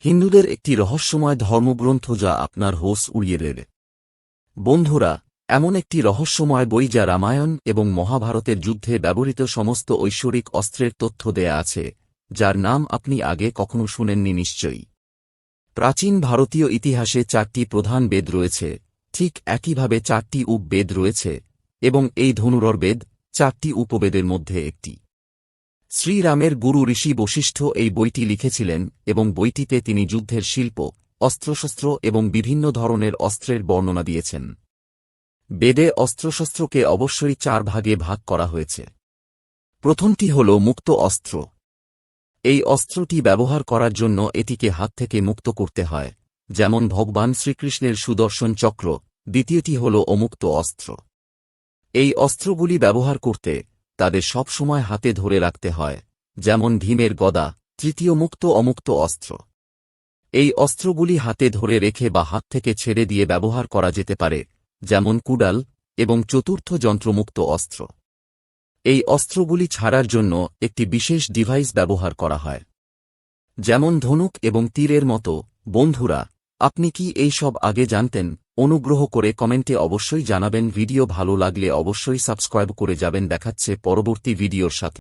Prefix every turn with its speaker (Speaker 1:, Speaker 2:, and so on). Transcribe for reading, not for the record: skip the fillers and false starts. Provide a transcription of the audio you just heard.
Speaker 1: হিন্দুদের একটি রহস্যময় ধর্মগ্রন্থ যা আপনার হোশ উড়িয়ে দেবে। বন্ধুরা, এমন একটি রহস্যময় বই যা রামায়ণ এবং মহাভারতের যুদ্ধে ব্যবহৃত সমস্ত ঐশ্বরিক অস্ত্রের তথ্য দেয়া আছে, যার নাম আপনি আগে কখনো শুনেননি নিশ্চয়ই। প্রাচীন ভারতীয় ইতিহাসে 4টি প্রধান বেদ রয়েছে, ঠিক একইভাবে 4টি উপবেদ রয়েছে, এবং এই ধনুর্বেদ 4টি উপবেদের মধ্যে একটি। শ্রীরামের গুরু ঋষি বশিষ্ঠ এই বইটি লিখেছিলেন এবং বইটিতে তিনি যুদ্ধের শিল্প, অস্ত্রশস্ত্র এবং বিভিন্ন ধরনের অস্ত্রের বর্ণনা দিয়েছেন। বেদে অস্ত্রশস্ত্রকে অবশ্যই 4 ভাগে ভাগ করা হয়েছে। প্রথমটি হল মুক্ত অস্ত্র। এই অস্ত্রটি ব্যবহার করার জন্য এটিকে হাত থেকে মুক্ত করতে হয়, যেমন ভগবান শ্রীকৃষ্ণের সুদর্শন চক্র। দ্বিতীয়টি হল অমুক্ত অস্ত্র। এই অস্ত্রগুলি ব্যবহার করতে তাদের সব সময় হাতে ধরে রাখতে হয়, যেমন ভীমের গদা। তৃতীয় অমুক্ত অস্ত্র। এই অস্ত্রগুলি হাতে ধরে রেখে বা হাত থেকে ছেড়ে দিয়ে ব্যবহার করা যেতে পারে, যেমন কুডাল। এবং চতুর্থ যন্ত্রমুক্ত অস্ত্র। এই অস্ত্রগুলি ছাড়ার জন্য একটি বিশেষ ডিভাইস ব্যবহার করা হয়, যেমন ধনুক এবং তীরের মতো। বন্ধুরা, আপনি কি এই সব আগে জানতেন? অনুগ্রহ করে কমেন্টে অবশ্যই জানাবেন। ভিডিও ভালো লাগলে অবশ্যই সাবস্ক্রাইব করে যাবেন। দেখাচ্ছে পরবর্তী ভিডিওর সাথে।